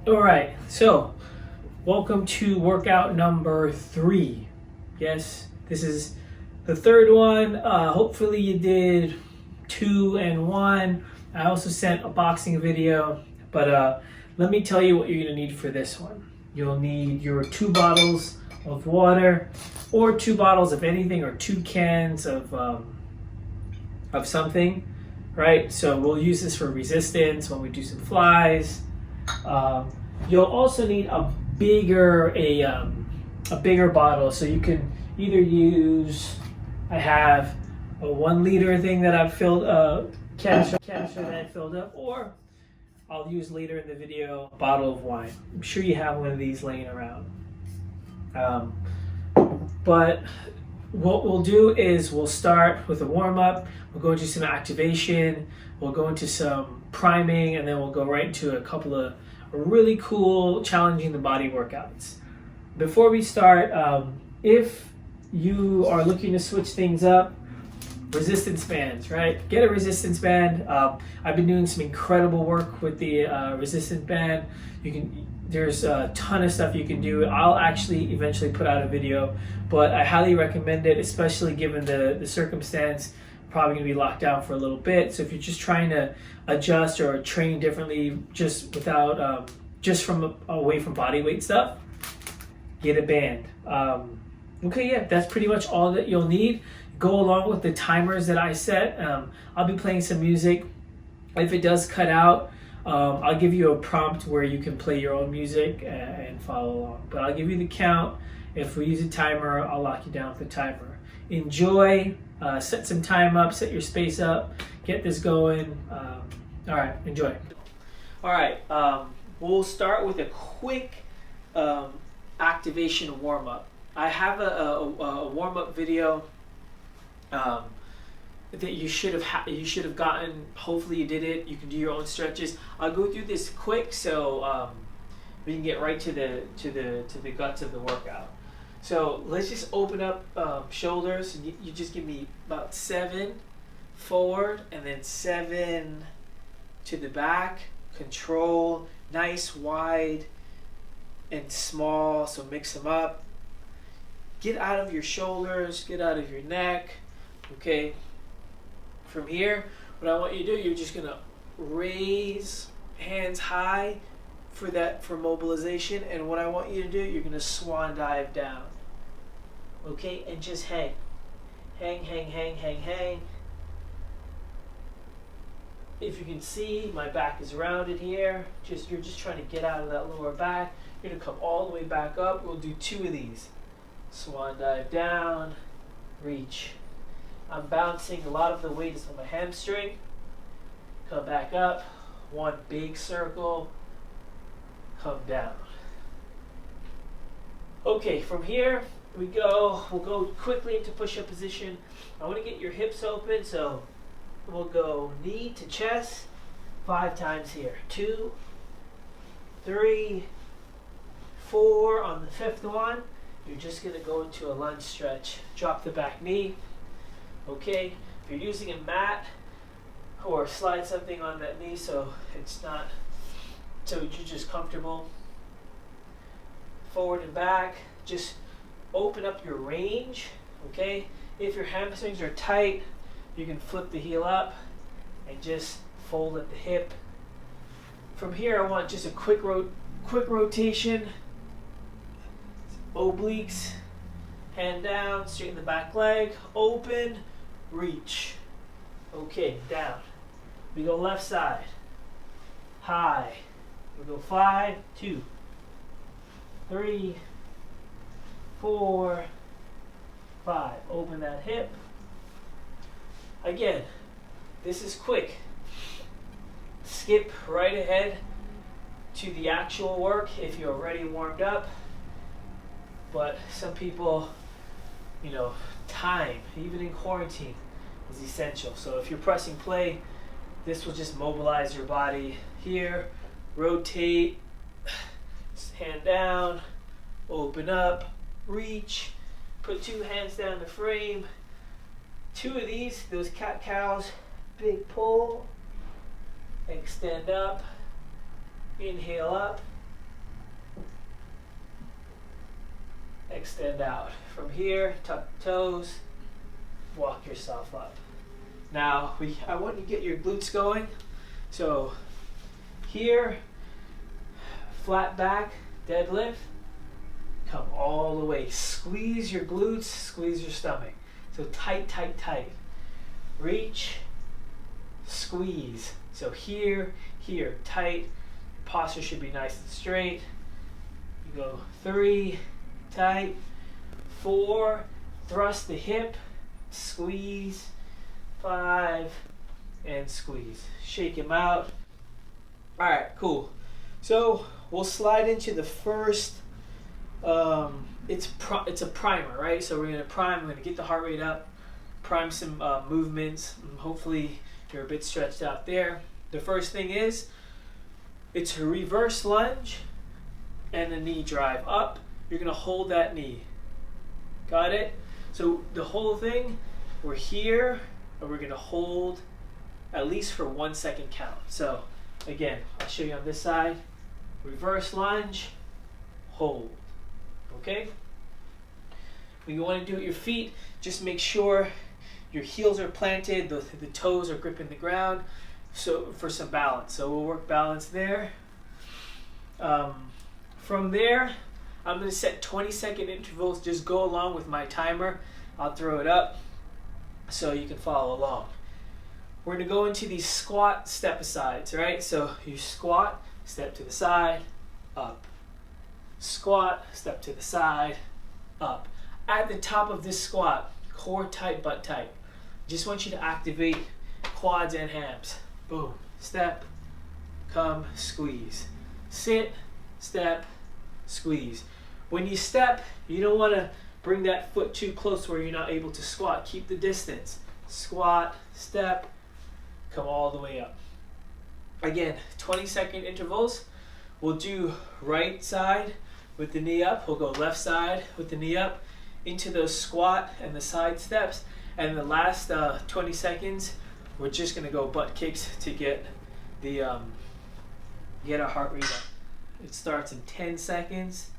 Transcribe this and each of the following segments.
All right, so welcome to workout number 3. Yes, this is the third one. Hopefully you did 2 and 1. I also sent a boxing video, but let me tell you what you're gonna need for this one. You'll need your 2 bottles of water, or 2 bottles of anything, or 2 cans of something, right? So we'll use this for resistance when we do some flies. You'll also need a bigger bottle, so you can either use. I have a 1 liter thing that I've filled canister that I filled up, or I'll use later in the video a bottle of wine. I'm sure you have one of these laying around. But what we'll do is we'll start with a warm up. We'll go into some activation. We'll go into some priming, and then we'll go right into a couple of really cool, challenging the body workouts. Before we start, if you are looking to switch things up, resistance bands, right? Get a resistance band. I've been doing some incredible work with the resistance band. There's a ton of stuff you can do. I'll actually eventually put out a video, but I highly recommend it, especially given the circumstance. Probably going to be locked down for a little bit. So if you're just trying to adjust or train differently, just without away from body weight stuff, get a band. Okay, yeah, that's pretty much all that you'll need. Go along with the timers that I set. I'll be playing some music. If it does cut out, I'll give you a prompt where you can play your own music and follow along. But I'll give you the count. If we use a timer, I'll lock you down with the timer. Enjoy. Set some time up. Set your space up. Get this going. All right, enjoy. All right, we'll start with a quick activation warm-up. I have a warm-up video that you should have gotten. Hopefully you did it. You can do your own stretches. I'll go through this quick so we can get right to the guts of the workout. So let's just open up shoulders. And you just give me about 7 forward, and then 7 to the back. Control, nice, wide, and small. So mix them up. Get out of your shoulders. Get out of your neck. Okay. From here, what I want you to do, you're just gonna raise hands high for mobilization, and what I want you to do, you're gonna swan dive down. Okay, and just hang. Hang. If you can see, my back is rounded here. You're just trying to get out of that lower back. You're gonna come all the way back up. We'll do 2 of these. Swan dive down, reach. I'm bouncing, a lot of the weight is on my hamstring. Come back up, 1 big circle, come down. Okay, from here we'll go quickly into push-up position. I want to get your hips open, so we'll go knee to chest 5 times here. 2, 3, 4. On the 5th one, you're just going to go into a lunge stretch. Drop the back knee. Okay, if you're using a mat, or slide something on that knee so you're just comfortable. Forward and back, just open up your range. Okay, if your hamstrings are tight, you can flip the heel up and just fold at the hip. From here, I want just a quick rotation. Obliques, hand down, straighten the back leg, open, reach. Okay, down. We go left side. High. We go 5, 2, 3, 4, 5. Open that hip. Again, this is quick. Skip right ahead to the actual work if you're already warmed up. But some people, time, even in quarantine, is essential. So if you're pressing play, this will just mobilize your body here. Rotate, hand down, open up, reach, put 2 hands down the frame. 2 of these, those cat-cows, big pull, extend up, inhale up, extend out. From here, tuck the toes, walk yourself up. Now, I want you to get your glutes going. So here, flat back, deadlift, come all the way. Squeeze your glutes, squeeze your stomach. So tight, tight, tight. Reach, squeeze. So here, here, tight. Posture should be nice and straight. You go 3, tight. 4, thrust the hip, squeeze. 5, and squeeze. Shake him out. All right, cool. So we'll slide into the first. It's a primer, right? So we're gonna prime. We're gonna get the heart rate up, prime some movements. Hopefully you're a bit stretched out there. The first thing is, it's a reverse lunge and a knee drive up. You're gonna hold that knee. Got it? So the whole thing, we're here, and we're gonna hold at least for 1 second count. So again, I'll show you on this side. Reverse lunge, hold. Okay? When you want to do it with your feet, just make sure your heels are planted, the toes are gripping the ground, so for some balance. So we'll work balance there. From there, I'm going to set 20-second intervals. Just go along with my timer. I'll throw it up so you can follow along. We're going to go into these squat step-asides, right? So you squat, step to the side, up. Squat, step to the side, up. At the top of this squat, core tight, butt tight. Just want you to activate quads and hams. Boom. Step, come, squeeze. Sit, step, squeeze. When you step, you don't want to bring that foot too close where you're not able to squat. Keep the distance. Squat, step, come all the way up. Again, 20-second intervals. We'll do right side with the knee up. We'll go left side with the knee up into those squat and the side steps. And the last 20 seconds, we're just gonna go butt kicks to get the get our heart rate up. It starts in 10 seconds.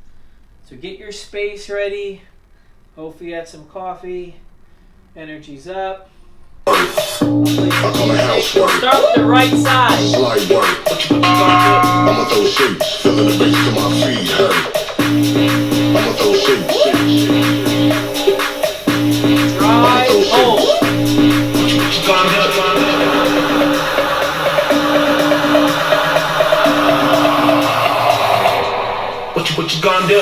So get your space ready. Hopefully you had some coffee. Energy's up. I call it housework. Start with the right side. Slide work. I'ma throw shapes, feeling the bass to my feet hurt. I'ma throw shapes. Drive, hold. What you gonna do? I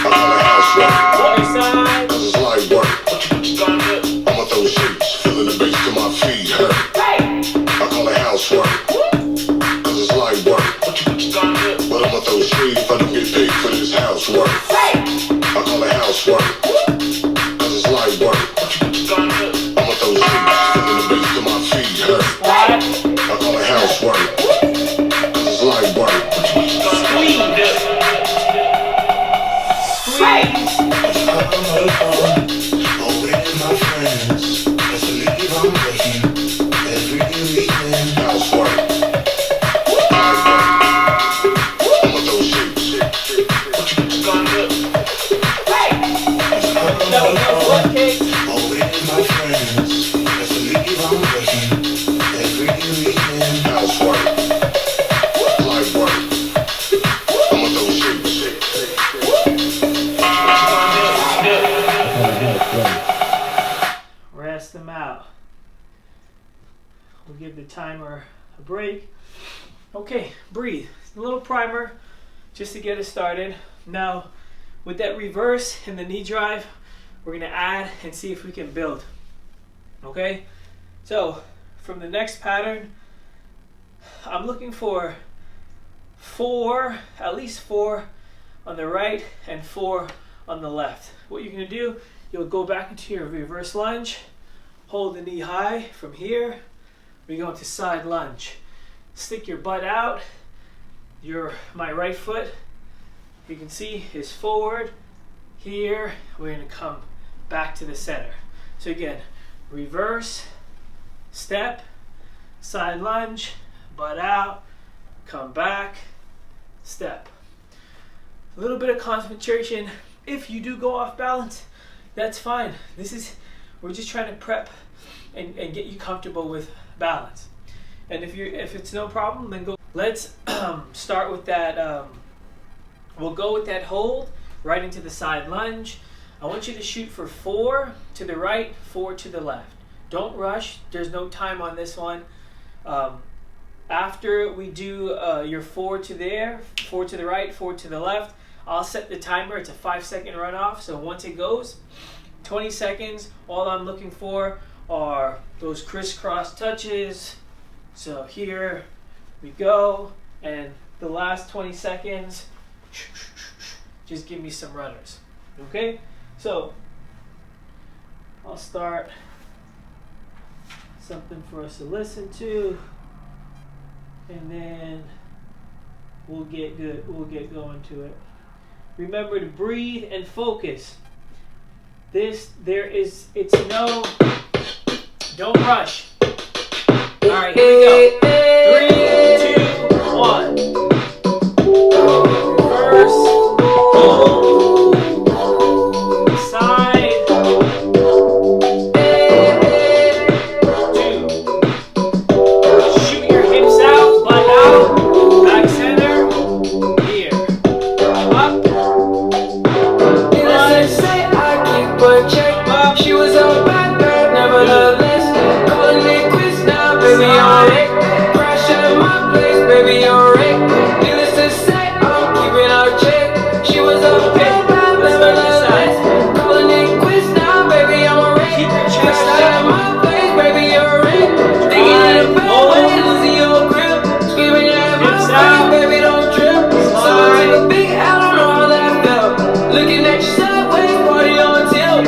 call it housework. Other side. Cause it's light work. What you gonna do? I'ma throw shapes, feeling the bass to my feet hurt. I call it housework. Cause it's light work. What you gonna do? But I'ma throw shade if I don't get paid for this housework. I call it housework. Cause it's light work. What you gonna do? I'ma throw shapes, feeling the bass to my feet hurt. I call it housework. Cause it's light work. What you gonna do? Rest them out. We'll give the timer a break. Okay, breathe. A little primer just to get us started. Now, with that reverse and the knee drive, we're gonna add and see if we can build. Okay? So, from the next pattern, I'm looking for 4, at least 4 on the right and 4 on the left. What you're gonna do, you'll go back into your reverse lunge, hold the knee high from here, we go into side lunge. Stick your butt out, my right foot, you can see, is forward. Here, we're gonna come back to the center. So again, reverse, step, side lunge, butt out, come back, step. A little bit of concentration if you do go off balance, that's fine. We're just trying to prep and get you comfortable with balance. And if it's no problem, then go. Let's start with that. We'll go with that hold right into the side lunge. I want you to shoot for 4 to the right, 4 to the left. Don't rush. There's no time on this one. After we do your 4 to there, 4 to the right, 4 to the left, I'll set the timer. It's a 5-second runoff. So once it goes, 20 seconds. All I'm looking for are those crisscross touches. So here we go. And the last 20 seconds, just give me some runners. Okay? So I'll start something for us to listen to, and then we'll get going to it. Remember to breathe and focus. It's no, don't rush. All right, here we go. 3, 2, 1. Reverse, hold, side, 2. Shoot your hips out, butt out, back center, here, up. She was a bad girl, nevertheless. Calling it quits now, baby, I'm it. Crash at my place, baby, I'm it. Needless to say, I'm keeping our check. She was a bad girl, nevertheless. Calling it quits now, baby, I'm it. Crash at my place, baby, I'm it. Thinking in a bad way, losing your grip. Screaming at my face, baby, don't trip. So I took a big L, don't know how that felt. Looking at you sideways, party on tilt.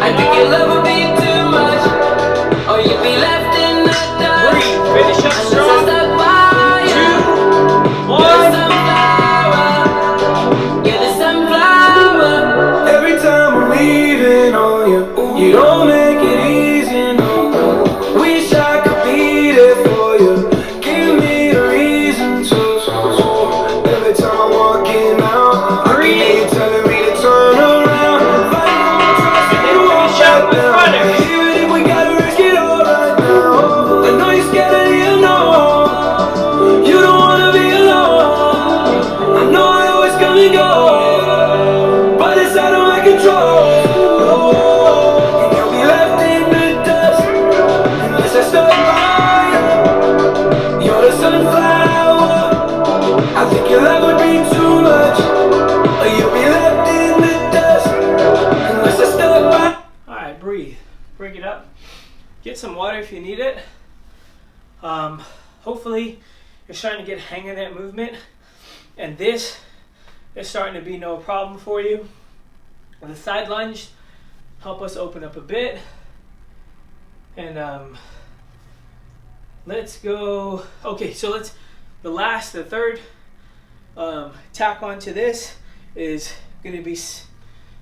I think your love would be too much, or you'd be left in the dust. Breathe, finish up strong. 2, 1. You're the sunflower. Every time I'm leaving on you, you don't make it easy, no. Wish I could be there for you. Give me a reason to. Every time I'm walking out, I can hear you telling me to turn around. Even if we gotta risk it all right now, I know you're scared of the unknown. You don't wanna be alone. I know I always come and go, but it's out of my control. And you'll be left in the dust unless I stop by you. You're the sunflower. I think your love would be too much, or you'll be left in the dust unless I stop by. Alright, breathe. Bring it up. Get some water if you need it. Hopefully you're starting to get a hang of that movement, and this is starting to be no problem for you. And the side lunge help us open up a bit. And let's go. Okay, so the third tack onto this is going to be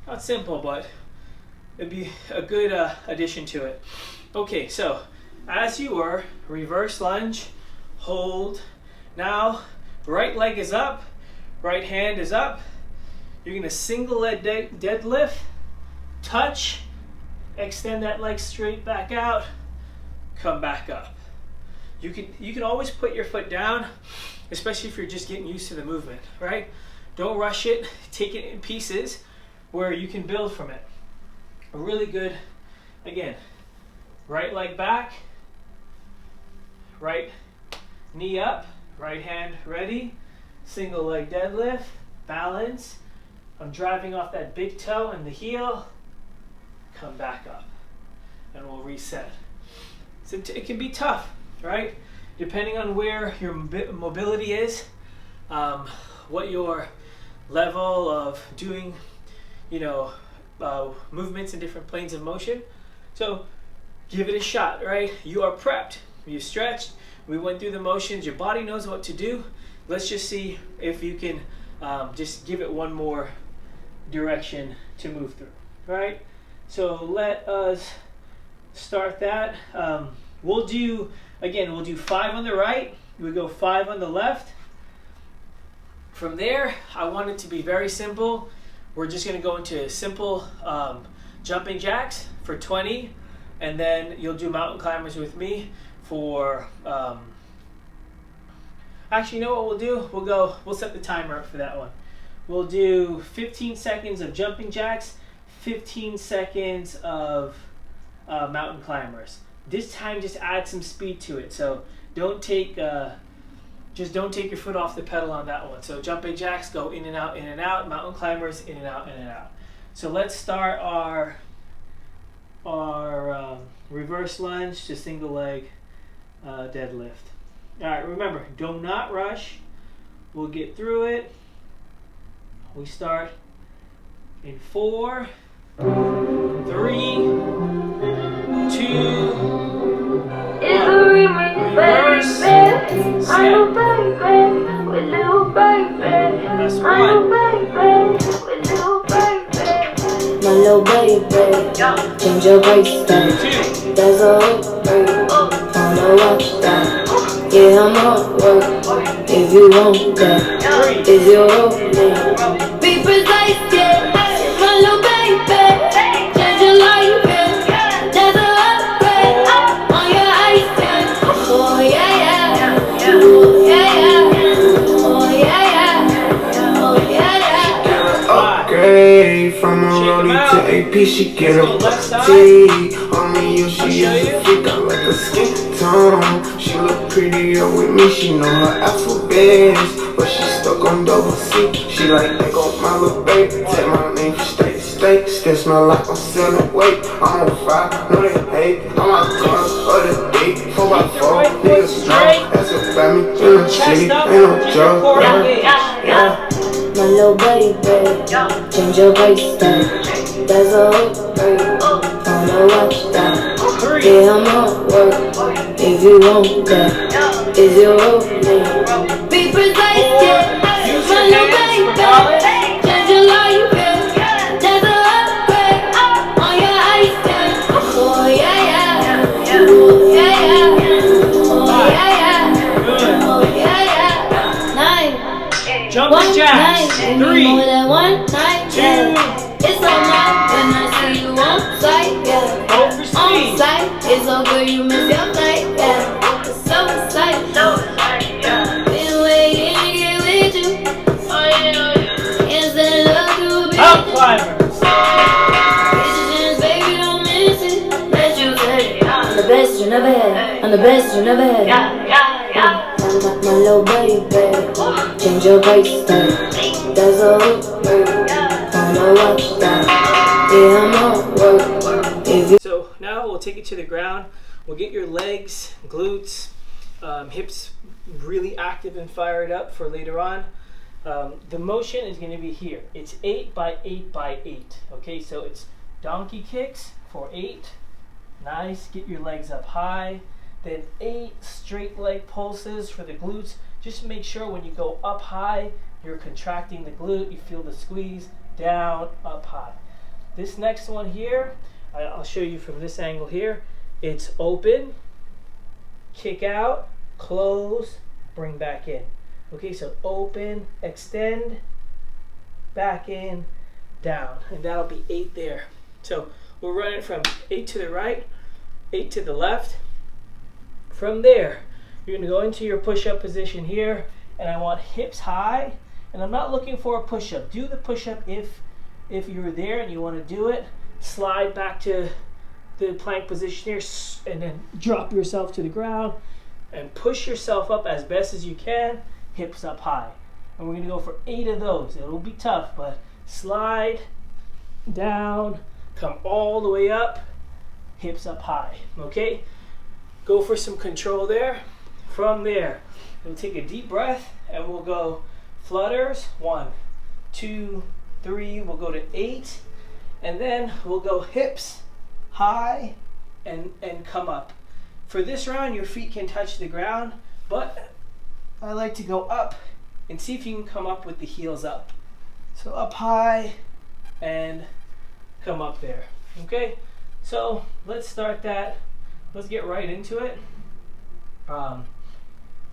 not simple, but it'd be a good addition to it. Okay, so as you were, reverse lunge, hold. Now, right leg is up, right hand is up. You're gonna single leg deadlift, touch, extend that leg straight back out, come back up. You can always put your foot down, especially if you're just getting used to the movement, right? Don't rush it, take it in pieces where you can build from it. A really good, again, right leg back, right knee up, right hand ready, single leg deadlift, balance. I'm driving off that big toe and the heel, come back up, and we'll reset. So it can be tough, right? Depending on where your mobility is, what your level of doing, movements in different planes of motion. So give it a shot, right? You are prepped, you stretched, we went through the motions, your body knows what to do. let's just see if you can just give it one more direction to move through. All right, so let us start that. We'll do 5 on the right, we go 5 on the left. From there, I want it to be very simple. We're just going to go into simple jumping jacks for 20, and then you'll do mountain climbers with me for actually, you know what we'll do? We'll set the timer up for that one. We'll do 15 seconds of jumping jacks, 15 seconds of mountain climbers. This time, just add some speed to it. So don't take your foot off the pedal on that one. So jumping jacks, go in and out, in and out. Mountain climbers, in and out, in and out. So let's start our reverse lunge to single leg deadlift. All right, remember, do not rush. We'll get through it. We start in 4, 3, 2, 1. Reverse. Set. That's 1. My little baby, change your bracelet. 2. There's a hook, wanna watch that. Yeah, I'm on work. If you want that, 3. is your name? Be precise, yeah. My little baby, change your life, yeah. There's a hook, on your ice, yeah. Oh yeah, yeah. Oh yeah, yeah. Oh yeah, yeah. Oh yeah, yeah. Upgrade from a rollie to AP, she get a T. On me, you she is a freak, I like her skin tone. She look prettier with me, she know her alphabets, but she stuck on double C. She like, they go my little baby, take my name from state to state. Still smell like I'm selling weight. I'm on fire, no they hate. I'm out car for the day, 4x4, niggas know. That's a family in the city, ain't no joke. Yeah. My little baby, change your bracelet. There's a hook, wanna watch that. Yeah, I'm on work. If you want that, is your name? Be precise, yeah. My little baby, change your life, yeah. There's a hook, on your ice, yeah. Oh yeah, yeah. Oh yeah, yeah. Oh yeah, yeah. Oh yeah, yeah. 9. Jumping jacks. 3. More than one night, 2. yeah. It's on my when I see you on sight, yeah. Go for On speed. sight, it's so good you miss your flight, yeah. It's so exciting, yeah. Been waiting to get with you. Oh yeah. Instead of love to be Mountain climbers. Patience, baby, don't miss it. Let you say, I'm the best you never had. I'm the best you never had. My little baby, change your bracelet. There's a hook, wanna watch that. Yeah, I'm on work. If you So now we'll take it to the ground. We'll get your legs, glutes, hips really active and fired up for later on. The motion is going to be here. It's 8 by 8 by 8. Okay, so it's donkey kicks for 8. Nice. Get your legs up high. Then 8 straight leg pulses for the glutes. Just make sure when you go up high, you're contracting the glute. You feel the squeeze. Down, up high. This next one here, I'll show you from this angle here. It's open, kick out, close, bring back in. Okay, so open, extend, back in, down. And that'll be 8 there. So we'll run it from 8 to the right, 8 to the left. From there, you're going to go into your push-up position here, and I want hips high, and I'm not looking for a push-up. Do the push-up if you're there and you want to do it. Slide back to the plank position here, and then drop yourself to the ground, and push yourself up as best as you can, hips up high. And we're going to go for 8 of those. It'll be tough, but slide down, come all the way up, hips up high, okay? Go for some control there. From there, we'll take a deep breath and we'll go flutters. 1, 2, 3. We'll go to 8, and then we'll go hips high and come up. For this round, your feet can touch the ground, but I like to go up and see if you can come up with the heels up. So up high and come up there. Okay, so let's start that. Let's get right into it.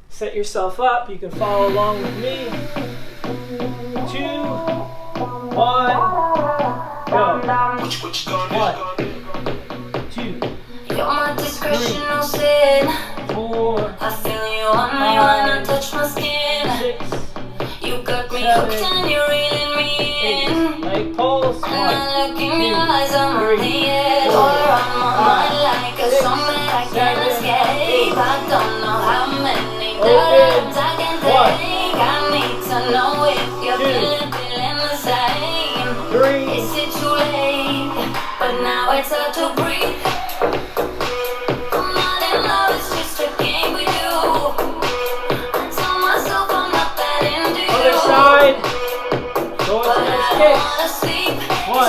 Set yourself up. You can follow along with me. 2, 1, go. 1, 2, You're my discretional sin. 4, I feel you on me when I touch my skin. 6, You got me 7, hooked and you're reeling me 8. in. Leg pulse. 1, And I look in your 2, eyes, I'm on 3, the edge. 4, You're on my 5, mind like a 6, song that I can't 7, escape. 8. I don't know how many Open. times I can 1, take. I need to know if you're 2, feeling the same. 3, Is it too late? But now it's hard to breathe. I'm not in love, it's just a game we do. I tell myself I'm not that into you. other side. Go But into I this don't kick. wanna sleep. 1, It's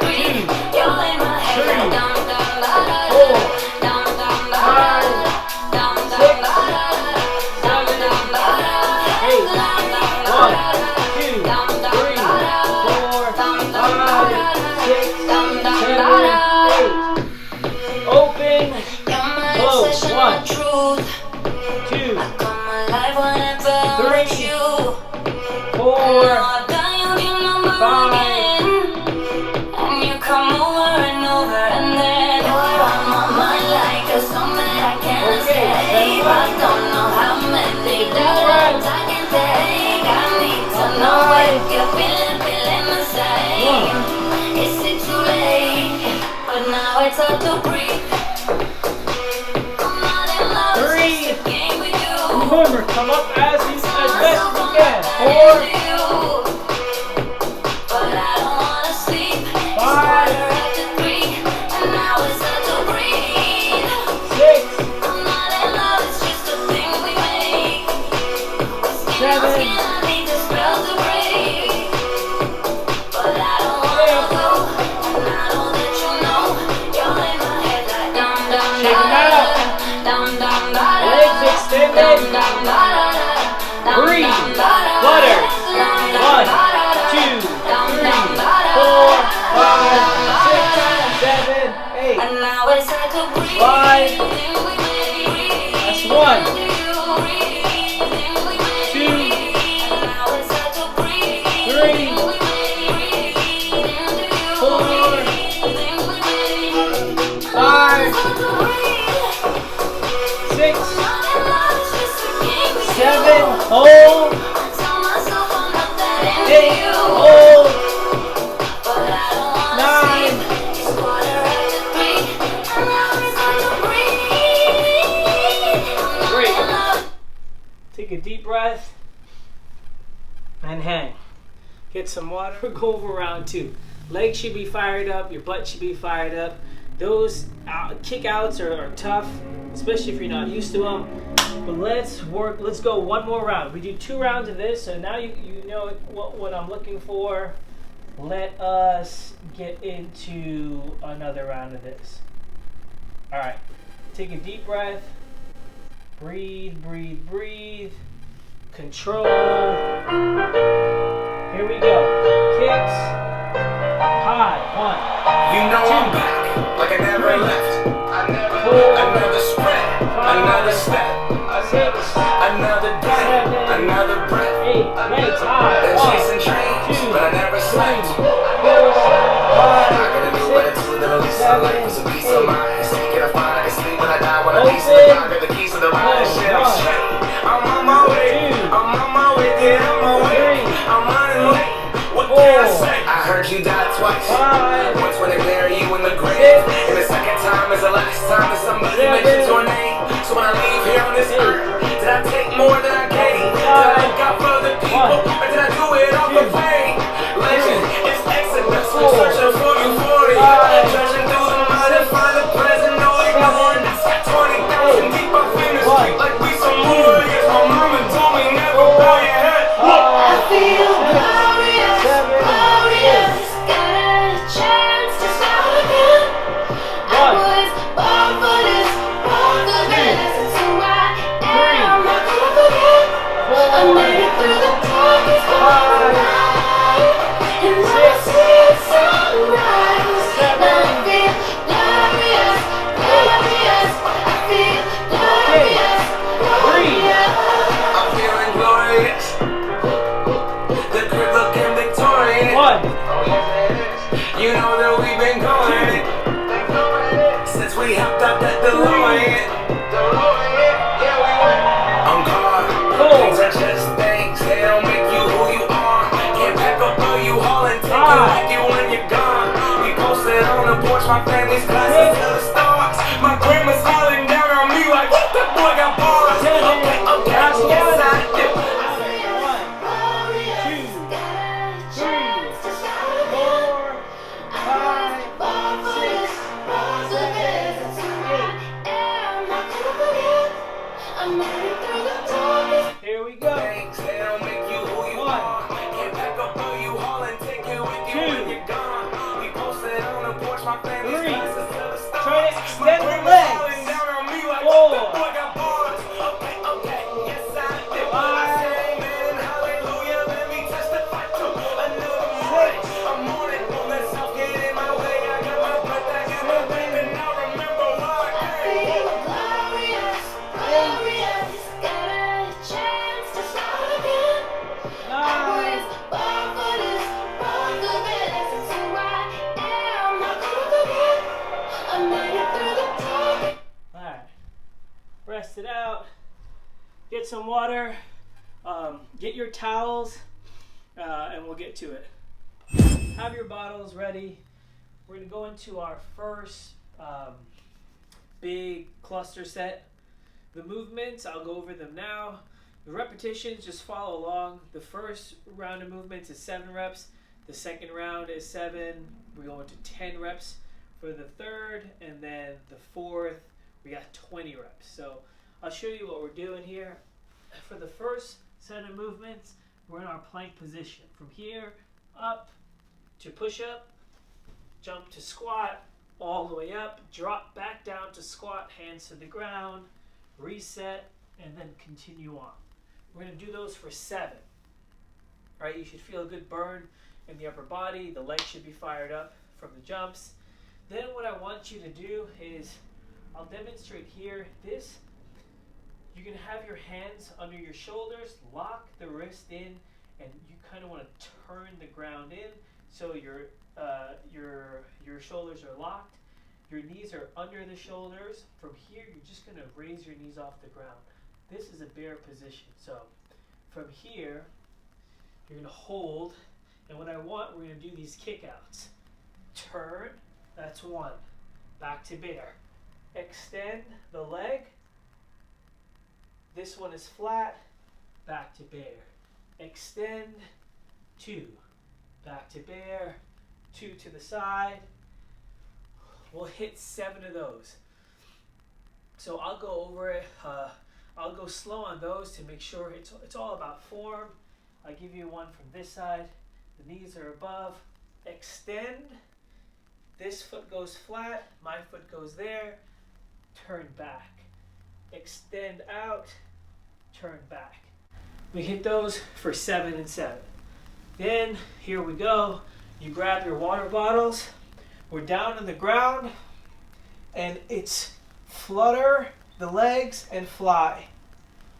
3:15. 2, You're in my head. 3, Dum, dum, da, da, 4, dum, dum, da, 5, dum, dum, 6, da, da, dum, 7, dum, da, da, 8. dum, dum, da, 1, da, 2, 3, 4, dum, dum, 5, 6, 7, 8. Open. You're my Close. obsession, 1, my truth. 2, I come alive whenever I'm 3, with you. 4, Now I've dialed your number 5. again, and you come over and over, and then you're on my mind like a song that I can't Okay, escape. then I don't know how many times I can take. I need to know if you're feeling the same. Is it too late? But now it's hard to breathe. I'm not in love, it's 3. just a game we do. Remember, come up as best you can. 4, 5, 6, 7, 8. Legs extended. Breathe. Flutter. 1, 2, 3, 4, 5, 6, 7, 8. 5. That's 1, 2, 3, 4, 5, 6, 7. Hold. 8. Hold. 9. Great. Take a deep breath and hang. Get some water. Go over round 2. Legs should be fired up. Your butt should be fired up. Those kick outs are tough, especially if you're not used to them. But let's work. Let's go one more round. We do 2 rounds of this, so now you know what I'm looking for. Let us get into another round of this. All right. Take a deep breath. Breathe, breathe, breathe. Control. Here we go. Kicks. High. 1. You know 2, I'm back, like I never 3, left. 4, Another spread, 5, another step, 6, another day, 7, another breath. 8. Legs high. Been 1, chasing dreams, 2, but I never 3, slept. 4, I 5, got a new 6, attitude that release my life was a peace of 7, 8. mind. Seeking a find, I can sleep when I die. When I Open. piece of the dog, got the keys to the ride and shit. I'm 1. straight. I'm on my way. 2, I'm on my way. Get on my way. 3, I'm running late. What 4, can I say? I heard you died twice. 5, Once when they bury you in the grave, 6, and the second time is the last time that somebody 7, mentions your name. So when I leave here on this 8. earth, did I take more than I gave? Did I look out for the people, 1, or did I do it off 2, the fame? Legend, it's Exodus, 4, searching for euphoria, 5, trudging through the mud and find a I made it through the darkest. Here we go. Things that don't make you who you are. Get back up on you haul and take it with you when you're gone. We posted on the porch, my family's Three. closest to the stars. Try to extend the My brain legs. falling down on me like, Four. what the boy got bars. Okay, okay, yes I did what I said, amen and hallelujah. Let me testify to another morning. I'm on it, won't let self get in my way. I got my breath, I got my baby, now remember why I came. Feel glorious, glorious. Got a chance to start again. I was born for this, born for this. It's who I am, not gonna forget. I made it through the dark. Alright. Rest it out. Get some water. Get your towels. And we'll get to it. Have your bottles ready. We're going to go into our first big cluster set. The movements, I'll go over them now. The repetitions, just follow along. The first round of movements is 7 reps. The second round is 7. We're going to 10 reps for the third. And then the fourth, we got 20 reps. So I'll show you what we're doing here. For the first set of movements, we're in our plank position. From here up to push up, jump to squat, all the way up, drop back down to squat, hands to the ground, reset, and then continue on. We're going to do those for 7. Right? You should feel a good burn in the upper body. The legs should be fired up from the jumps. Then what I want you to do is, I'll demonstrate here. This, you're going to have your hands under your shoulders, lock the wrist in, and you kind of want to turn the ground in so your shoulders are locked. Your knees are under the shoulders. From here, you're just going to raise your knees off the ground. This is a bear position. So from here, you're going to hold, and what I want, we're going to do these kickouts. Turn, that's 1. Back to bear. Extend the leg. This one is flat. Back to bear. Extend, 2. Back to bear. 2 to the side. We'll hit 7 of those. So I'll go over it. I'll go slow on those to make sure it's all about form. I'll give you one from this side. The knees are above. Extend. This foot goes flat. My foot goes there. Turn back. Extend out. Turn back. We hit those for 7 and 7. Then, here we go. You grab your water bottles. We're down on the ground. And it's flutter the legs and fly.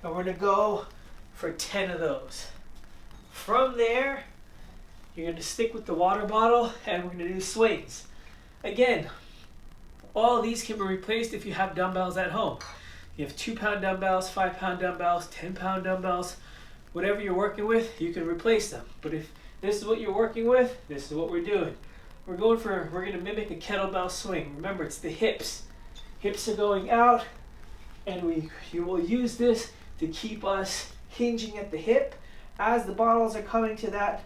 And we're going to go for 10 of those. From there, you're going to stick with the water bottle and we're going to do swings. Again, all these can be replaced if you have dumbbells at home. You have 2-pound dumbbells, 5-pound dumbbells, 10-pound dumbbells. Whatever you're working with, you can replace them. But if this is what you're working with, this is what we're doing. We're going to mimic a kettlebell swing. Remember, it's the hips. Hips are going out, and you will use this to keep us hinging at the hip. As the bottles are coming to that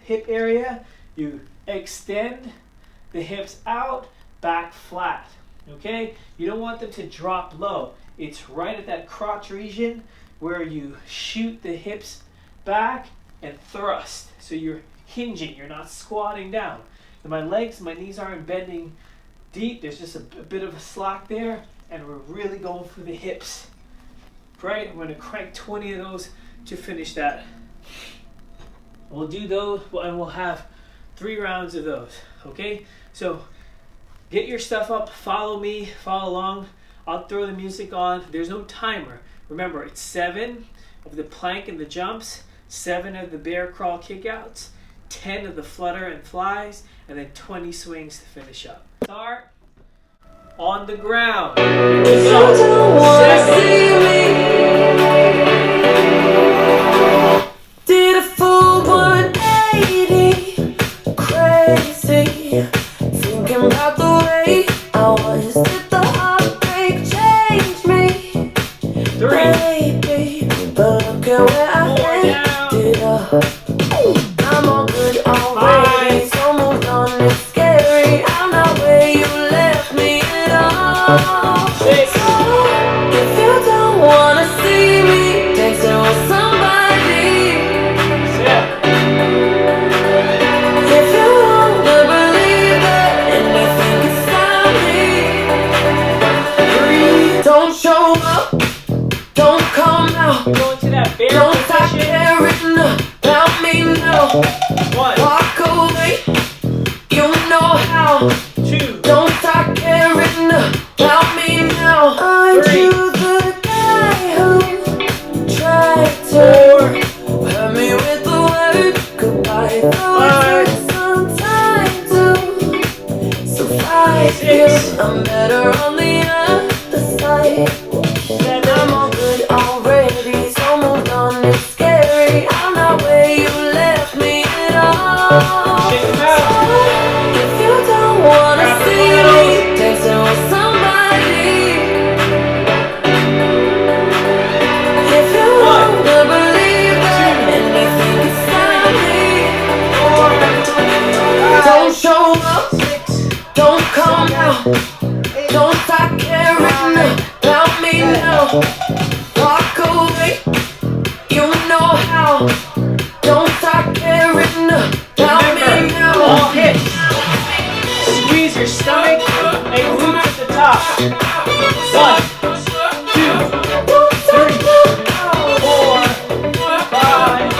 hip area, you extend the hips out, back flat. Okay? You don't want them to drop low. It's right at that crotch region where you shoot the hips back and thrust. So you're hinging, you're not squatting down. And my knees aren't bending deep. There's just a bit of a slack there, and we're really going for the hips. Right? I'm going to crank 20 of those to finish that. We'll do those, and we'll have 3 rounds of those. Okay? So get your stuff up, follow me, follow along. I'll throw the music on. There's no timer. Remember, it's 7 of the plank and the jumps, 7 of the bear crawl kickouts, 10 of the flutter and flies, and then 20 swings to finish up. Start on the ground. You don't wanna see me. Did a full 180, crazy. Thinking about the way I was. Did the heartbreak change me? 3. Baby, but look at where I ended up. I'm all good already, so moved on. It's scary. I'm not where you left me at all. 6. So if Don't show up, don't come out. Go into that bear Don't stop position. caring about me now. 1, Walk away, you know how. 2, Don't stop caring about me now. Aren't 3. you the guy who tried to hurt me with the word goodbye? Though it took some time to survive you. I'm better on the other side. I'm all good already, so moved on. It's scary. I'm not where you left me at all. Shake 'em out. If you don't wanna see me dancing with somebody, if you wanna believe that anything can stop me, don't show up, don't come out, don't stop caring about me now. Walk away, you know how. Don't stop caring about me now. All hits. Squeeze your stomach and glutes at the top. 1, 2, 3, 4, 5,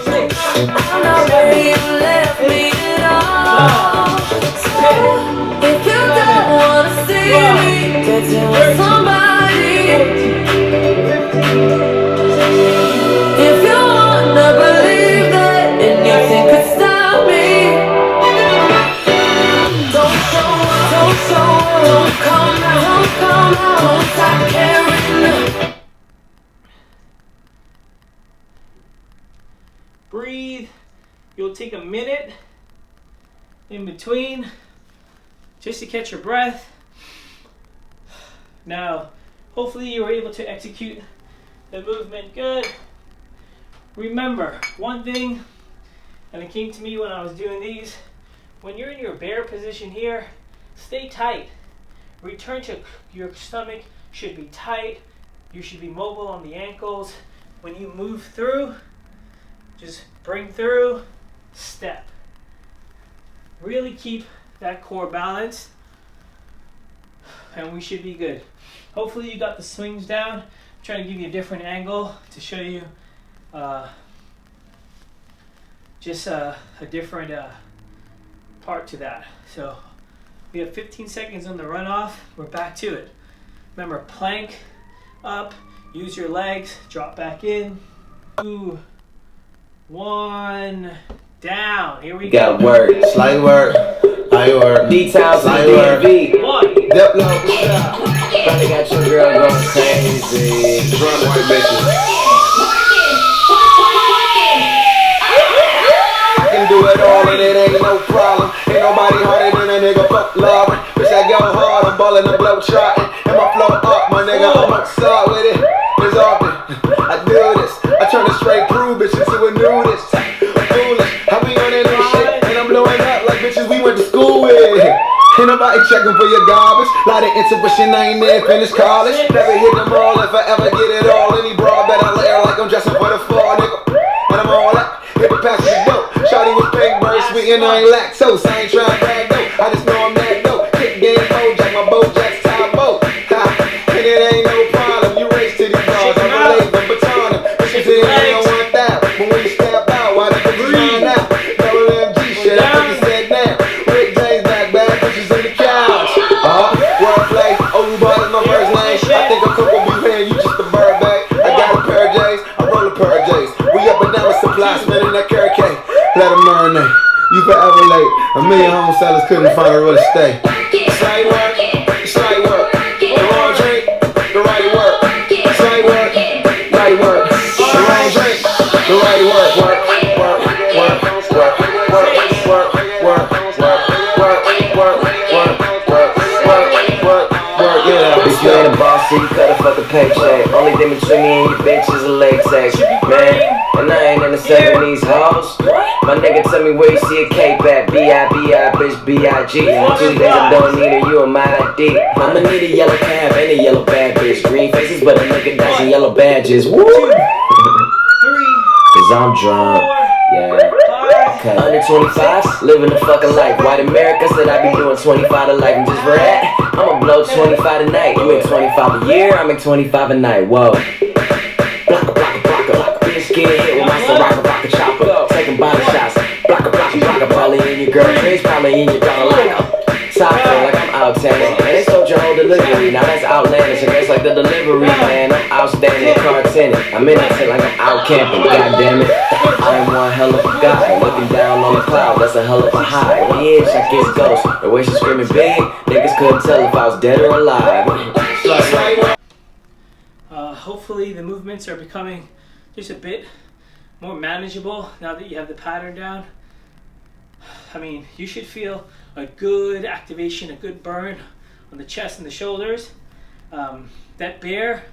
6, I'm not where you left me at all. So if you don't wanna see me dancing with somebody, if you wanna believe that anything could stop me, don't show up, don't come out, don't stop caring. breathe. You'll take a minute in between just to catch your breath. Now, hopefully you were able to execute the movement good. Remember one thing, and it came to me when I was doing these, when you're in your bear position here, stay tight. Return to your stomach should be tight. You should be mobile on the ankles. When you move through, just bring through, step. Really keep that core balanced, and we should be good. Hopefully you got the swings down. I'm trying to give you a different angle to show you just a different part to that. So we have 15 seconds on the runoff. We're back to it. Remember, plank up, use your legs, drop back in. 2, 1, down. Here we go. Got work, slight work, light work, D-Town, slight work, 1, dip low, probably got your girl going crazy. Run white bitches. I can do it all and it ain't no problem. Ain't nobody harder than a nigga, fuck love. Bitch, I go hard, I'm ballin' the blow trotting. And my flow up, my nigga, I'm outside with it. It's often, I do this. I turn a straight crew bitch into a nudist. Foolish, I be on that new shit. And I'm blowing up like bitches we went to school with. Ain't nobody checking for your garbage. Lot of intuition, I ain't never finished college. Never hit them all if I ever get it all. Any broad better layer like I'm dressing for the fall, nigga. And I'm all up, hit the pass the dope. Shawty was pink, bird sweet, and I ain't lactose. I ain't trying to brag though, I just know I'm that dope. Kick game, Bojack, my Bojack's top boat. And it ain't no problem, you race to these bars. I'm a laser, baton them. Bitches in they don't want that. But when you step out, why the bitches run out? Double MG shit, I think you said now. Rick James back, bad bitches in the couch. Wordplay, oh you bought my first name. I think I'm cool with you here, you just a bird bag. I got a pair of J's, I roll a pair of J's. We up and down with supply, spinning that carrot cake. Let them marinate, you forever late. A million home sellers couldn't find a real estate. Slight work, slight work. The wrong drink, the right work. Slight work, right work. The wrong drink, the right work. Work, work, work, work, work, work, work, work, work, work, work, work, yeah. Bitch, you ain't a boss, so you cut a fucking paycheck. Only thing between me and your bitch is a latex, man. And I ain't in the 70s, hoes. My nigga tell me where you see a cape at. B.I.B.I. bitch, B.I.G. 2 days I don't need her, you a my ID. I'ma need a yellow cab and a yellow bad bitch. Green faces, but a nigga dodging yellow badges. Woo! 3, Cause I'm drunk, 4, yeah. 5, Okay. Under 25, living the fucking life. White America said I be doing 25 to life. And just for that, I'ma blow 25 tonight. You make 25 a year, I make 25 a night. Whoa. Blocka, blocka, blocka. Bitch get hit with my Soraka, vodka chopper. Taking body shots. Blocka, blocka, blocka. Probably in your girl face, probably in your daughter like top like I'm out tanning. And they sold your whole delivery. Now that's outlandish. I guess like the delivery, man. I'm outstanding, car tenant. I'm in it like I'm out camping. God damn it. I am one hell of a guy. Looking down on the cloud, that's a hell of a high. On the edge, I get ghost. The way she screaming big, niggas couldn't tell if I was dead or alive. Hopefully the movements are becoming just a bit more manageable now that you have the pattern down. I mean, you should feel a good activation, a good burn on the chest and the shoulders. That bear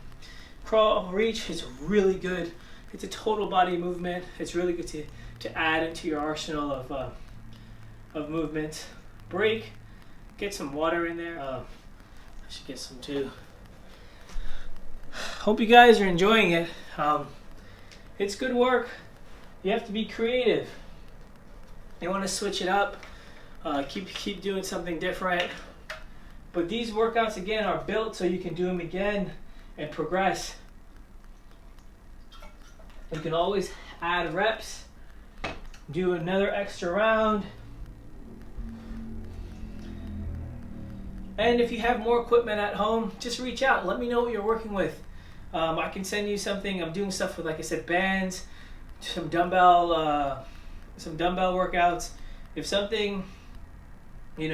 crawl reach is really good. It's a total body movement. It's really good to add into your arsenal of movement. Break, get some water in there. I should get some too. Hope you guys are enjoying it. It's good work. You have to be creative. You want to switch it up. Keep doing something different. But these workouts again are built so you can do them again and progress. You can always add reps, do another extra round. And if you have more equipment at home, just reach out. Let me know what you're working with. I can send you something. I'm doing stuff with, like I said, bands, some dumbbell workouts. If something, that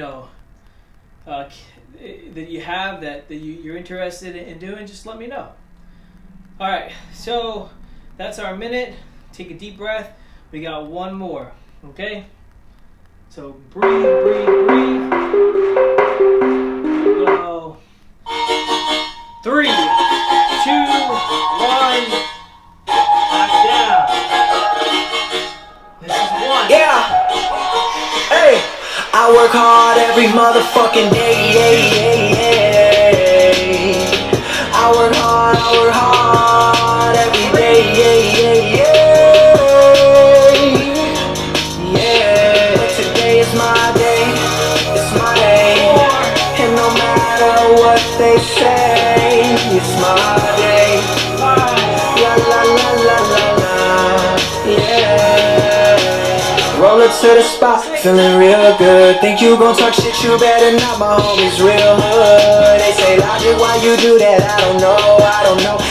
you have that you're interested in doing, just let me know. All right, so that's our minute. Take a deep breath. We got one more, okay? So breathe, breathe, breathe. Go. 3, 2, 1. Back down. This is 1. Yeah. Hey, I work hard every motherfucking day. I work hard every day. Yeah. But today is my day. It's my day. And no matter what they say, it's my day. La la la la la la. Yeah. Roll up to the spot, feeling real good. Think you gon' talk shit, you better not, my homies real hood. They say, Logic, why you do that? I don't know.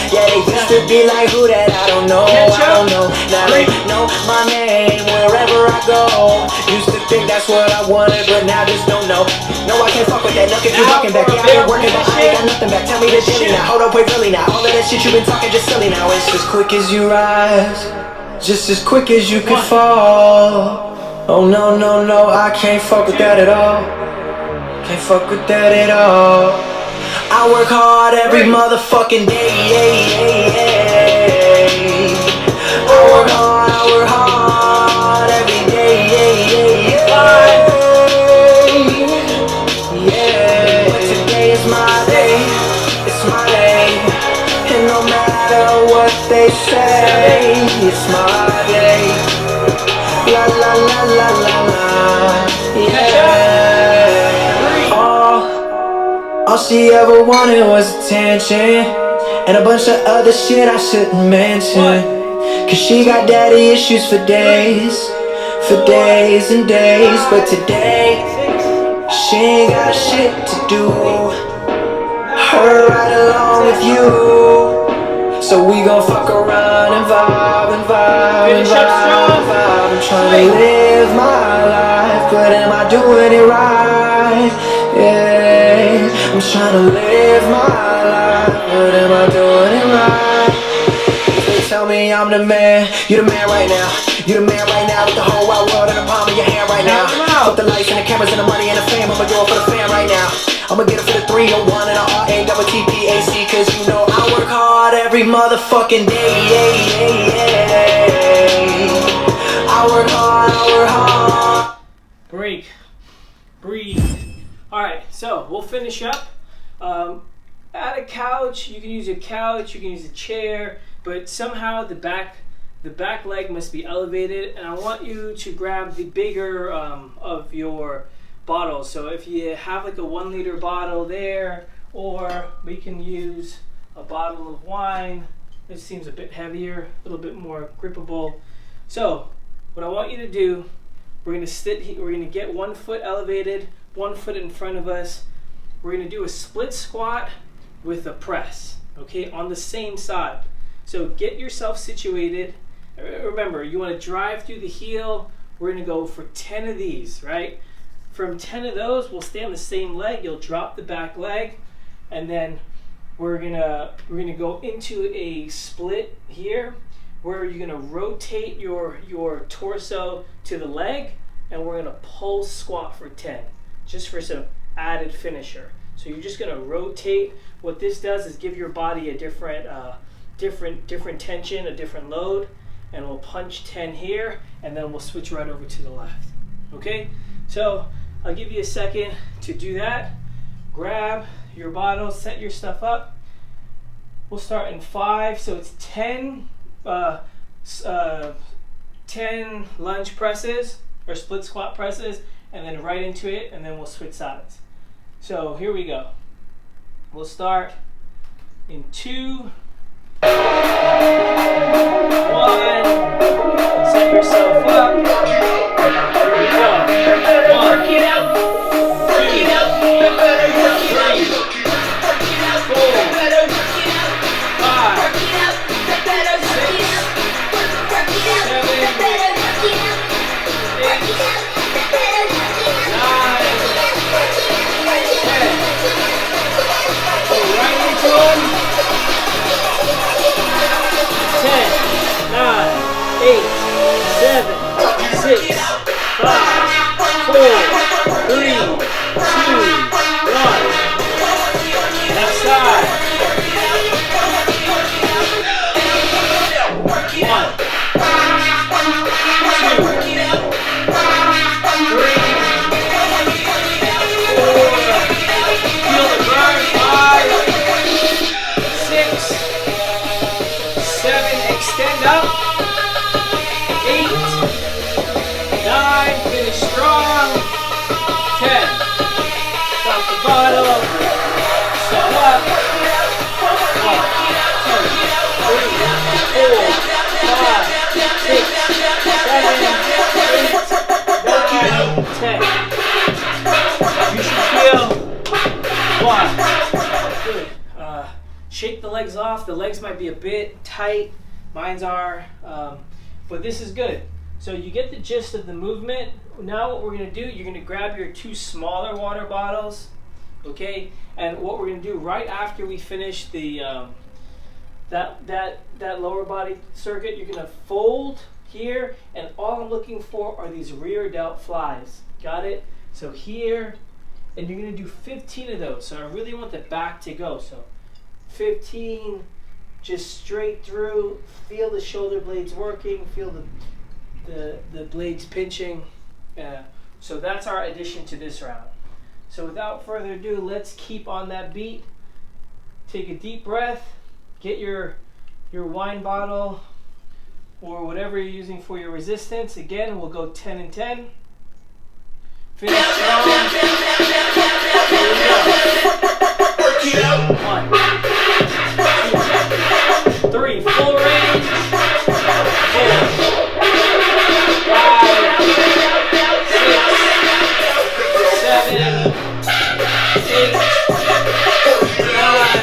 Yeah, they used to be like, who that? I don't know. Now they know my name wherever I go. Used to think that's what I wanted, but now just don't know. No, I can't fuck with that, look if you walking back. Yeah, I've been working, but I ain't got nothing back. Tell me the daily now, hold up, wait, really now. All of that shit you been talking just silly now. It's as quick as you rise, just as quick as you can fall. Oh no, I can't fuck with that at all. Can't fuck with that at all. I work hard every motherfucking day. I work hard every day. Yeah, but today is my day. It's my day. And no matter what they say, it's my day. La la la la la la. Yeah. All she ever wanted was attention and a bunch of other shit I shouldn't mention. Cause she got daddy issues for days and days. But today, she ain't got shit to do. Her right along with you. So we gon' fuck around and vibe. I'm trying to live my life, but am I doing it right? Yeah, I'm trying to live my life, but am I doing it right? They tell me I'm the man, you the man right now. You the man right now with the whole wide world in the palm of your hand right now. Put the lights and the cameras and the money and the fame, I'ma do it for the fam right now. I'ma get it for the 301 and the RAWTPAC, cause you know I work hard every motherfucking day. I work hard. Break. Breathe. Alright, so we'll finish up. At a couch, you can use a couch, you can use a chair, but somehow the the back leg must be elevated, and I want you to grab the bigger of your bottles. So if you have like a 1 liter bottle there, or we can use a bottle of wine. This seems a bit heavier, a little bit more grippable. So what I want you to do, we're gonna sit here, we're gonna get 1 foot elevated, 1 foot in front of us. We're gonna do a split squat with a press, okay, on the same side. So get yourself situated. Remember, you wanna drive through the heel. We're gonna go for 10 of these, right? From 10 of those, we'll stay on the same leg. You'll drop the back leg, and then we're gonna go into a split here, where you're gonna rotate your torso to the leg, and we're gonna pulse squat for 10, just for some added finisher. So you're just gonna rotate. What this does is give your body a different tension, a different load, and we'll punch 10 here, and then we'll switch right over to the left. Okay, so I'll give you a second to do that. Grab your bottle, set your stuff up. We'll start in 5, so it's 10 lunge presses or split squat presses, and then right into it, and then we'll switch sides. So here we go. We'll start in 2, 1. Set yourself up. Here we go. 1, 2, 3, extend up. 8, 9, finish strong. 10, drop the bottle, step up. 1, 2, 3, 4, 5, 6, 7, 8, 9, 10. You should feel 1. Good. Shake the legs off. The legs might be a bit tight. Mine's are, but this is good. So you get the gist of the movement. Now what we're gonna do, you're gonna grab your 2 smaller water bottles, okay? And what we're gonna do right after we finish the that lower body circuit, you're gonna fold here, and all I'm looking for are these rear delt flies. Got it? So here, and you're gonna do 15 of those. So I really want the back to go. So 15, just straight through. Feel the shoulder blades working. Feel the blades pinching. So that's our addition to this round. So without further ado, let's keep on that beat. Take a deep breath. Get your wine bottle or whatever you're using for your resistance. Again, we'll go 10 and 10. Finish strong. Here we go. 1, 2, 3, full range. 4, 5, 6, 7, 8, 9,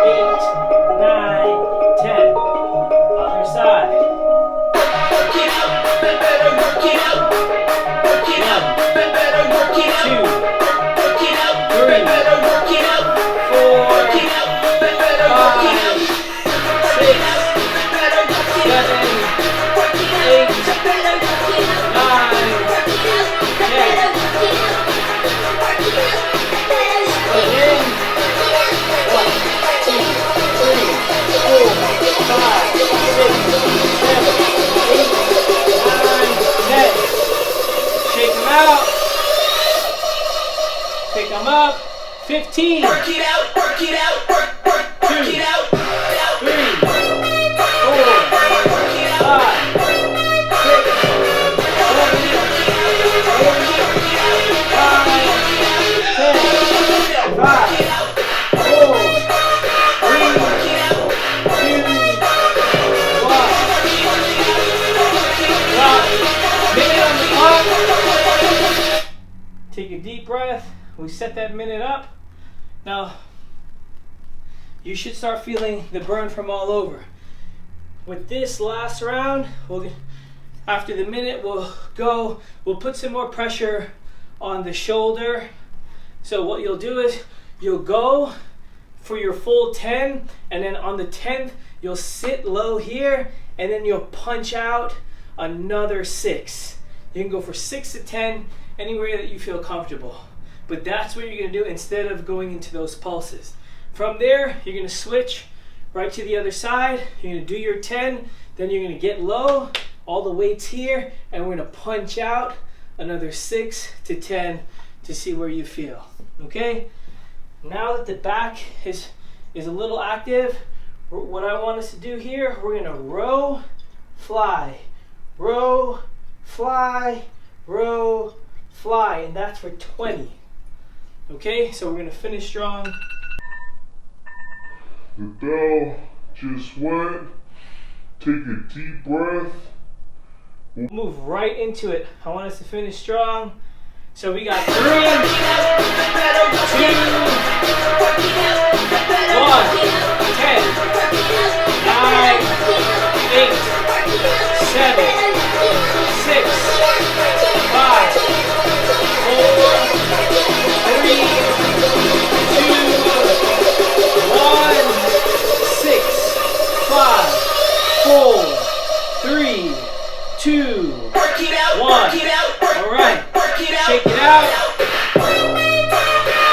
10. 15. Work it out, work it out, work it out. 3, 4, 5, 6, 7, 8, 9, 10, 5, 4, 3, 2, 1. Stop. Minute on the clock. Take a deep breath. We set that minute up. Now, you should start feeling the burn from all over. With this last round, after the minute, we'll put some more pressure on the shoulder. So what you'll do is you'll go for your full 10, and then on the 10th, you'll sit low here, and then you'll punch out another 6. You can go for 6 to 10, anywhere that you feel comfortable. But that's what you're gonna do instead of going into those pulses. From there, you're gonna switch right to the other side. You're gonna do your 10, then you're gonna get low, all the weights here, and we're gonna punch out another 6 to 10 to see where you feel, okay? Now that the back is a little active, what I want us to do here, we're gonna row, fly, row, fly, row, fly, and that's for 20. Okay, so we're gonna finish strong. The bell just went. Take a deep breath. Move right into it. I want us to finish strong. So we got 3, 2, 1. 10, 9, 8, 7, 6, 5, 4, 3, 2, 1, 6, 5, 4, 3, 2, 1. All right, shake it out.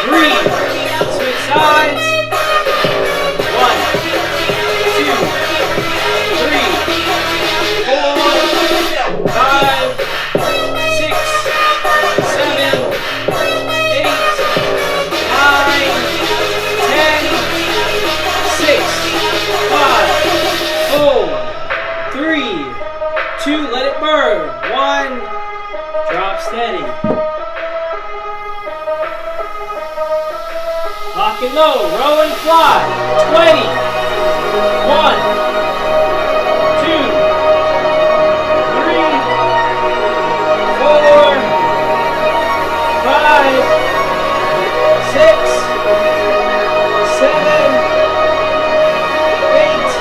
Breathe. Switch sides. 1, 2, 3, 4, 5, 6, 7, 8, 9, 10, 6, 5, 4, 3, 2, let it burn. 1, drop steady. Lock it low, row and fly. 20. 1, 2, 3, 4, 5, 6, 7, 8,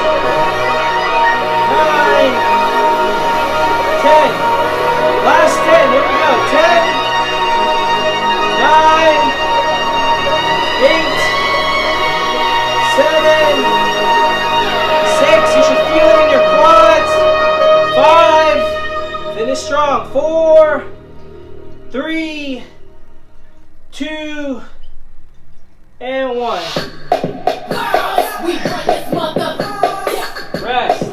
9, 10. Last 10. Here we go. 10, 9, 8, 7, 6. You should feel it in your quads. 5. Finish strong. 4, 3, 2, and 1. Rest.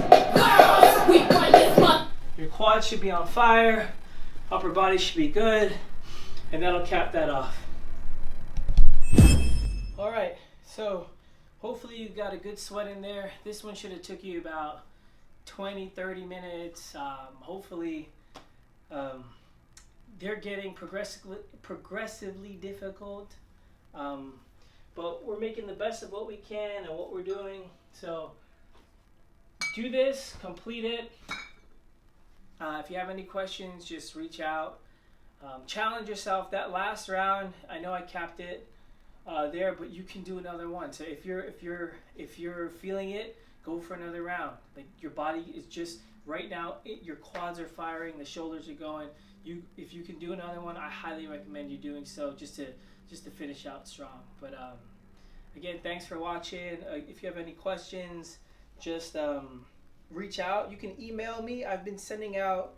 Your quads should be on fire. Upper body should be good. And that'll cap that off. All right, so hopefully you got a good sweat in there. This one should have took you about 20-30 minutes. Hopefully they're getting progressively difficult, but we're making the best of what we can and what we're doing. So do this, complete it. If you have any questions, just reach out. Challenge yourself. That last round, I know I capped it there, but you can do another one. So if you're feeling it, go for another round. Like, your body is just right now, your quads are firing, the shoulders are going. If you can do another one, I highly recommend you doing so, just to finish out strong. But again, thanks for watching. If you have any questions, just reach out. You can email me. I've been sending out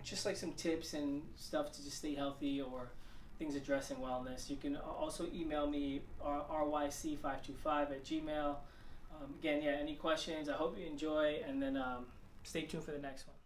just like some tips and stuff to just stay healthy or things addressing wellness. You can also email me ryc525@gmail.com. Again, yeah, any questions? I hope you enjoy, and then stay tuned for the next one.